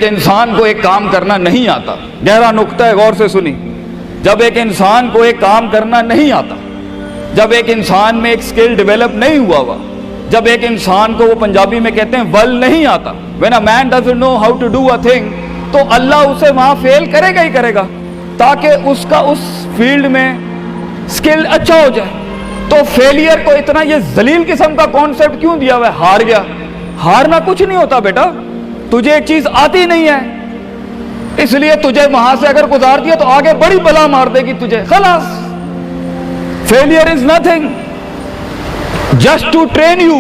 انسان کو ایک کام کرنا نہیں آتا، گہرا نقطہ ہے، غور سے سنی. جب ایک انسان کو ایک کام کرنا نہیں آتا، جب ایک انسان میں ایک سکل ڈیولپ نہیں ہوا، جب ایک انسان کو، وہ پنجابی میں کہتے ہیں ول نہیں آتا، when a man doesn't know how to do a thing، تو اللہ اسے وہاں فیل کرے گا ہی کرے گا تاکہ اس کا اس فیلڈ میں سکل اچھا ہو جائے. تو فیلئر کو اتنا یہ ذلیل قسم کا کانسیپٹ کیوں دیا ہوا ہے؟ ہار گیا. ہارنا کچھ نہیں ہوتا بیٹا، تجھے ایک چیز آتی نہیں ہے اس لیے تجھے وہاں سے اگر گزار دیا تو آگے بڑی بلا مار دے گی تجھے، خلاص. Failure is nothing just to train you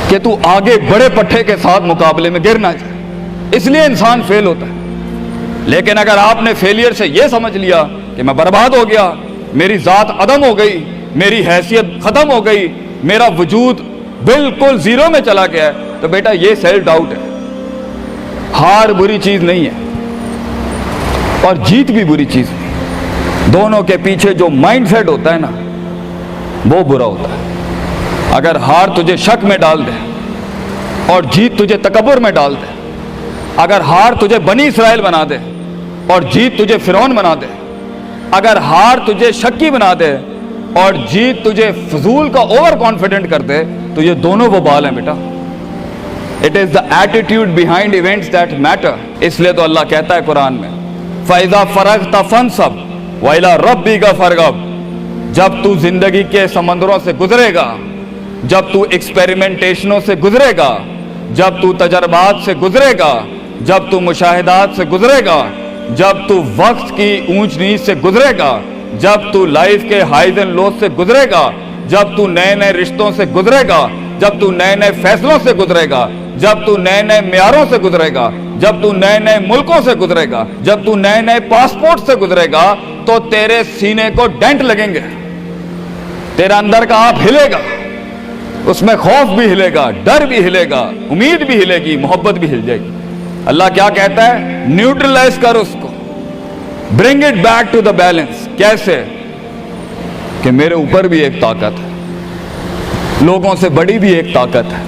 کہ تو آگے بڑے پٹھے کے ساتھ مقابلے میں گر نہ جائے، اس لیے انسان فیل ہوتا ہے. لیکن اگر آپ نے فیلئر سے یہ سمجھ لیا کہ میں برباد ہو گیا، میری ذات عدم ہو گئی، میری حیثیت ختم ہو گئی، میرا وجود بالکل زیرو میں چلا گیا ہے، تو بیٹا یہ سیلف ڈاؤٹ ہے. ہار بری چیز نہیں ہے اور جیت بھی بری چیز نہیں، دونوں کے پیچھے جو مائنڈ سیٹ ہوتا ہے نا وہ برا ہوتا ہے. اگر ہار تجھے شک میں ڈال دے اور جیت تجھے تکبر میں ڈال دے، اگر ہار تجھے بنی اسرائیل بنا دے اور جیت تجھے فرعون بنا دے، اگر ہار تجھے شکی بنا دے اور جیت تجھے فضول کا اوور کانفیڈنٹ کر دے، تو یہ دونوں وبال ہیں بیٹا. It is the attitude behind events that matter. اس لیے تو اللہ کہتا ہے قرآن میں فَإِذَا فَرَغْتَ فَانْصَبْ وَإِلَىٰ رَبِّكَ فَارْغَب. جب تو زندگی کے سمندروں سے گزرے گا، جب تو ایکسپیریمنٹیشنوں سے گزرے گا، جب تو تجربات سے گزرے گا، جب تو مشاہدات سے گزرے گا، جب تو وقت کی اونچ نیچ سے گزرے گا، جب تو لائف کے ہائیز اینڈ لوز سے گزرے گا، جب تو نئے نئے رشتوں سے گزرے گا، جب تو نئے نئے فیصلوں سے گزرے گا، جب تو نئے نئے معیاروں سے گزرے گا، جب تو نئے نئے ملکوں سے گزرے گا، جب تو نئے نئے پاسپورٹ سے گزرے گا، تو تیرے سینے کو ڈینٹ لگیں گے، تیرا اندر کا آپ ہلے گا، اس میں خوف بھی ہلے گا، ڈر بھی ہلے گا، امید بھی ہلے گی، محبت بھی ہل جائے گی. اللہ کیا کہتا ہے؟ نیوٹرلائز کر اس کو، bring it back to the balance. کیسے؟ کہ میرے اوپر بھی ایک طاقت ہے، لوگوں سے بڑی بھی ایک طاقت ہے،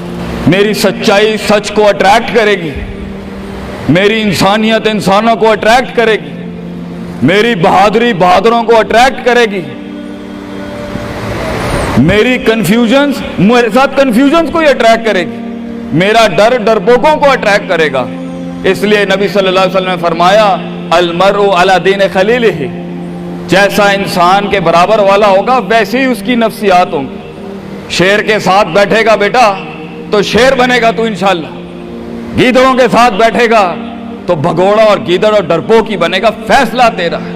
میری سچائی سچ کو اٹریکٹ کرے گی، میری انسانیت انسانوں کو اٹریکٹ کرے گی، میری بہادری بہادروں کو اٹریکٹ کرے گی، میری کنفیوژنز میرے ساتھ کنفیوژنز کو ہی اٹریکٹ کرے گی، میرا ڈر ڈرپوکوں کو اٹریکٹ کرے گا. اس لیے نبی صلی اللہ علیہ وسلم نے فرمایا المرء علی دین خلیلہ، جیسا انسان کے برابر والا ہوگا ویسے ہی اس کی نفسیات ہوں گی. شیر کے ساتھ بیٹھے گا بیٹا تو شیر بنے گا تو انشاءاللہ، گیدڑوں کے ساتھ بیٹھے گا تو بھگوڑا اور گیدڑ اور ڈرپوک ہی بنے گا. فیصلہ تیرا ہے،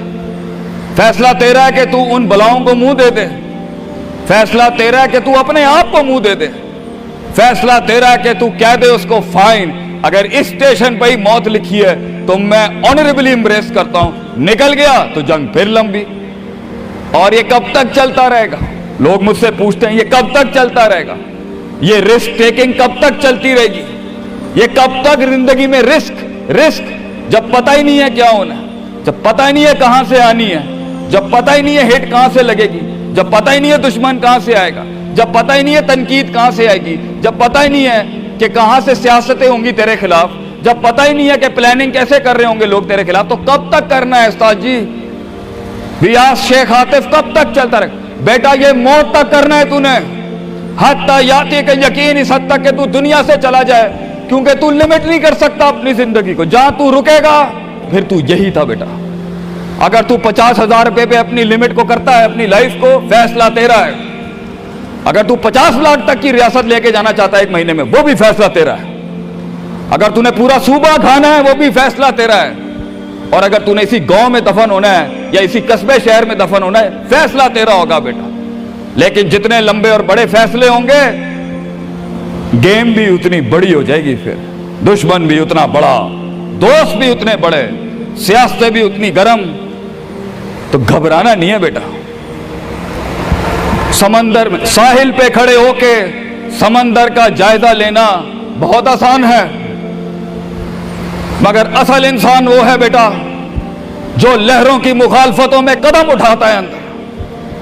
فیصلہ تیرا ہے کہ تو ان بلاؤں کو منہ دے دے، فیصلہ تیرا ہے کہ تو اپنے آپ کو منہ دے دے، فیصلہ تیرا ہے کہ تو کہہ دے اس کو فائن، اگر اس اسٹیشن پہ ہی موت لکھی ہے تو میں آنریبلی امبریس کرتا ہوں، نکل گیا تو جنگ پھر لمبی. اور یہ کب تک چلتا رہے گا؟ لوگ مجھ سے پوچھتے ہیں یہ کب تک چلتا رہے گا؟ یہ رسک ٹیکنگ کب تک چلتی رہے گی؟ یہ کب تک زندگی میں رسک جب پتہ ہی نہیں ہے کیا ہونا ہے، جب پتہ ہی نہیں ہے کہاں سے آنی ہے، جب پتہ ہی نہیں ہے ہٹ کہاں سے لگے گی، جب پتہ ہی نہیں ہے دشمن کہاں سے آئے گا، جب پتہ ہی نہیں ہے تنقید کہاں سے آئے گی، جب پتہ ہی نہیں ہے کہ کہاں سے سیاستیں ہوں گی تیرے خلاف، جب پتہ ہی نہیں ہے کہ پلاننگ کیسے کر رہے ہوں گے لوگ تیرے خلاف، تو کب تک کرنا ہے استاد جی؟ ریاض شیخ عاطف کب تک چلتا رہے؟ بیٹا یہ موت تک کرنا ہے تو نے، حتی یاتی کا یقین اس حد تک کہ تو دنیا سے چلا جائے، کیونکہ تو لمٹ نہیں کر سکتا اپنی زندگی کو، جہاں تو رکے گا پھر تو یہی تھا بیٹا. اگر تو 50,000 روپے پہ اپنی لمٹ کو کرتا ہے اپنی لائف کو، فیصلہ تیرا ہے. اگر تو 50 لاکھ تک کی ریاست لے کے جانا چاہتا ہے ایک مہینے میں، وہ بھی فیصلہ تیرا ہے. اگر تو نے پورا صوبہ کھانا ہے وہ بھی فیصلہ تیرا ہے. اور اگر تو نے اسی گاؤں میں دفن ہونا ہے یا اسی قصبے شہر میں دفن ہونا ہے، فیصلہ تیرا ہوگا بیٹا. لیکن جتنے لمبے اور بڑے فیصلے ہوں گے، گیم بھی اتنی بڑی ہو جائے گی، پھر دشمن بھی اتنا بڑا، دوست بھی اتنے بڑے، سیاستیں بھی اتنی گرم. تو گھبرانا نہیں ہے بیٹا. سمندر میں ساحل پہ کھڑے ہو کے سمندر کا جائزہ لینا بہت آسان ہے، مگر اصل انسان وہ ہے بیٹا جو لہروں کی مخالفتوں میں قدم اٹھاتا ہے اندر.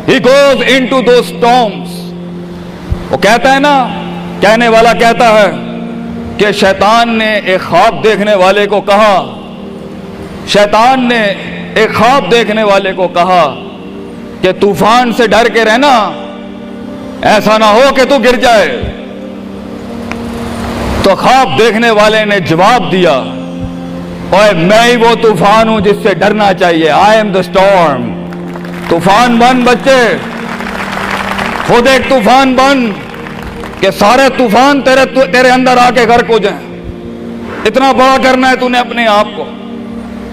He goes into those storms. وہ کہتا ہے نا، کہنے والا کہتا ہے کہ شیطان نے ایک خواب دیکھنے والے کو کہا، شیطان نے ایک خواب دیکھنے والے کو کہا کہ طوفان سے ڈر کے رہنا، ایسا نہ ہو کہ تو گر جائے۔ تو خواب دیکھنے والے نے جواب دیا، اوے میں ہی وہ طوفان ہوں جس سے ڈرنا چاہیے، آئی ایم دا اسٹارم۔ طوفان بن بچے، خود ایک طوفان بن کہ سارے طوفان تیرے اندر آ کے غرق ہو جائیں۔ اتنا بڑا کرنا ہے تو نے اپنے آپ کو۔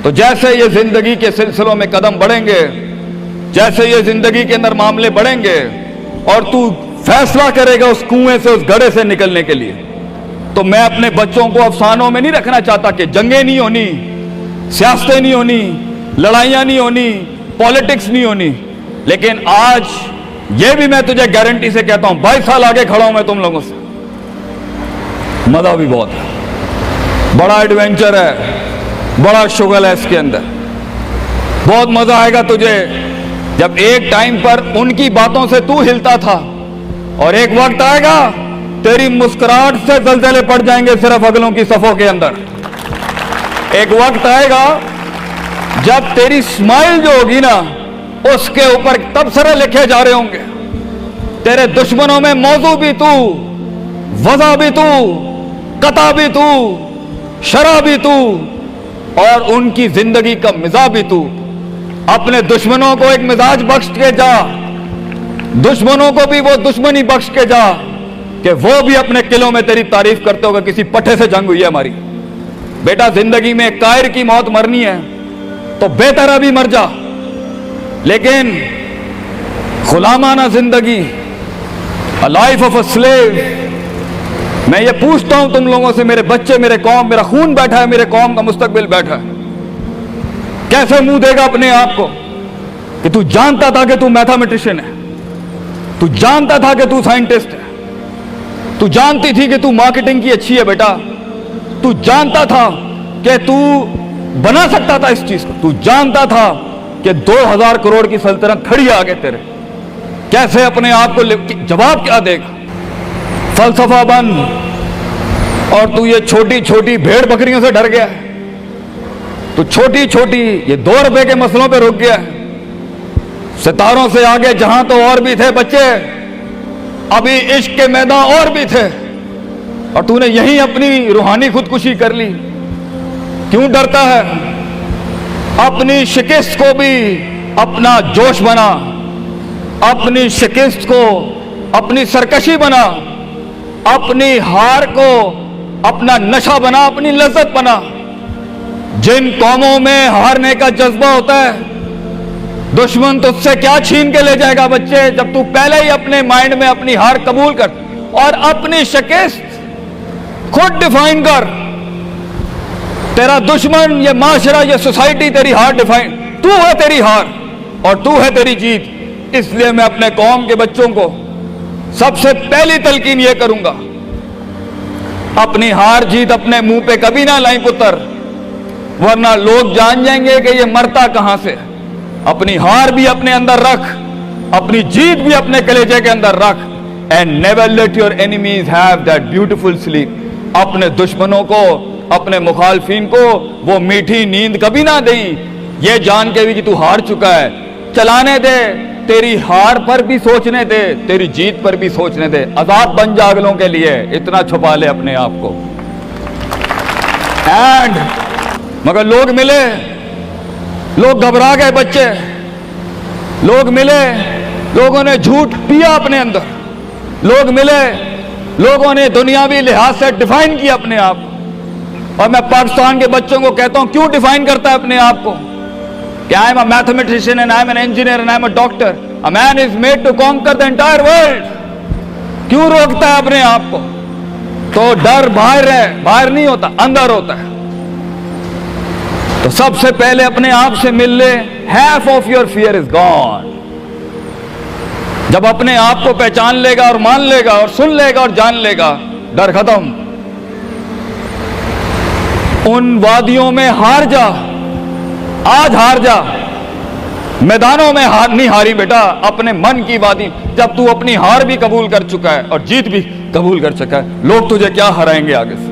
تو جیسے یہ زندگی کے سلسلوں میں قدم بڑھیں گے، جیسے یہ زندگی کے اندر معاملے بڑھیں گے اور تو فیصلہ کرے گا اس کنویں سے، اس گڑھے سے نکلنے کے لیے، تو میں اپنے بچوں کو افسانوں میں نہیں رکھنا چاہتا کہ جنگیں نہیں ہونی، سیاستیں نہیں ہونی، لڑائیاں نہیں ہونی، پالیٹکس نہیں ہونی، لیکن آج یہ بھی میں تجھے گارنٹی سے کہتا ہوں، 22 سال آگے کھڑا ہوں میں تم لوگوں سے، مزہ بھی بہت ہے، بڑا ایڈونچر ہے، بڑا شغل ہے اس کے اندر، بہت مزہ آئے گا تجھے جب ایک ٹائم پر ان کی باتوں سے تو ہلتا تھا، اور ایک وقت آئے گا تیری مسکراہٹ سے زلزلے پڑ جائیں گے صرف اگلوں کی صفوں کے اندر۔ ایک وقت آئے گا جب تیری اسمائل جو ہوگی نا، اس کے اوپر تبصرے لکھے جا رہے ہوں گے، تیرے دشمنوں میں موضوع بھی تو، وضع بھی تو، قطع بھی تو، شرح بھی تو، اور ان کی زندگی کا مزاج بھی تو۔ اپنے دشمنوں کو ایک مزاج بخش کے جا، دشمنوں کو بھی وہ دشمنی بخش کے جا کہ وہ بھی اپنے قلعوں میں تیری تعریف کرتے ہوگا کسی پٹھے سے جنگ ہوئی ہے ہماری۔ بیٹا زندگی میں کائر کی موت مرنی ہے تو بہتر ابھی مر جا، لیکن غلامانہ زندگی، a life of a slave، میں یہ پوچھتا ہوں تم لوگوں سے، میرے بچے، میرے قوم، میرا خون بیٹھا ہے، میرے قوم کا مستقبل بیٹھا ہے، کیسے منہ دے گا اپنے آپ کو کہ تو جانتا تھا کہ تو میتھمیٹیشین ہے، تو جانتا تھا کہ تو سائنٹسٹ ہے، تو جانتی تھی کہ تو مارکیٹنگ کی اچھی ہے بیٹا، تو جانتا تھا کہ تو بنا سکتا تھا اس چیز کو، تو جانتا تھا کہ 2000 کروڑ کی سلطنت کھڑی ہے آگے تیرے، کیسے اپنے آپ کو جواب کیا دے گا؟ فلسفہ بن، اور تو یہ چھوٹی چھوٹی بھیڑ بکریوں سے ڈر گیا ہے، تو چھوٹی چھوٹی یہ 2 روپے کے مسئلوں پہ رک گیا ہے۔ ستاروں سے آگے جہاں تو اور بھی تھے بچے، ابھی عشق کے میدان اور بھی تھے، اور تو نے یہیں اپنی روحانی خودکشی کر لی۔ کیوں ڈرتا ہے؟ اپنی شکست کو بھی اپنا جوش بنا، اپنی شکست کو اپنی سرکشی بنا، اپنی ہار کو اپنا نشہ بنا، اپنی لذت بنا۔ جن قوموں میں ہارنے کا جذبہ ہوتا ہے، دشمن تجھ سے کیا چھین کے لے جائے گا بچے، جب تو پہلے ہی اپنے مائنڈ میں اپنی ہار قبول کر اور اپنی شکست خود ڈیفائن کر۔ تیرا دشمن، یہ معاشرہ، یہ سوسائٹی تیری ہار ڈیفائن، تو ہے تیری ہار اور تو ہے تیری جیت۔ اس لیے میں اپنے قوم کے بچوں کو سب سے پہلی تلقین یہ کروں گا، اپنی ہار جیت اپنے منہ پہ کبھی نہ لائیں پتر، ورنہ لوگ جان جائیں گے کہ یہ مرتا کہاں سے۔ اپنی ہار بھی اپنے اندر رکھ، اپنی جیت بھی اپنے کلیجے کے اندر رکھ، and never let your enemies have that beautiful sleep۔ اپنے دشمنوں کو، اپنے مخالفین کو وہ میٹھی نیند کبھی نہ دیں، یہ جان کے بھی کہ تو ہار چکا ہے۔ چلانے دے، تیری ہار پر بھی سوچنے دے، تیری جیت پر بھی سوچنے دے۔ آزاد بن جا اگلوں کے لیے، اتنا چھپا لے اپنے آپ کو۔ اینڈ مگر لوگ ملے، لوگ گھبرا گئے بچے، لوگ ملے، لوگوں نے جھوٹ پیا اپنے اندر، لوگ ملے، لوگوں نے دنیاوی لحاظ سے ڈیفائن کیا اپنے آپ کو۔ اور میں پاکستان کے بچوں کو کہتا ہوں، کیوں ڈیفائن کرتا ہے اپنے آپ کو کہ I am a mathematician and I am an engineer and I am a doctor۔ A man is made to conquer the entire world۔ کیوں روکتا ہے اپنے آپ کو؟ تو ڈر باہر ہے، باہر نہیں ہوتا، اندر ہوتا ہے۔ تو سب سے پہلے اپنے آپ سے مل لے، half of your fear is gone۔ جب اپنے آپ کو پہچان لے گا اور مان لے گا اور سن لے گا اور جان لے گا، ڈر ختم۔ ان وادیوں میں ہار جا، آج ہار جا، میدانوں میں ہار نہیں ہاری بیٹا، اپنے من کی وادی۔ جب تو اپنی ہار بھی قبول کر چکا ہے اور جیت بھی قبول کر چکا ہے، لوگ تجھے کیا ہرائیں گے آگے سے؟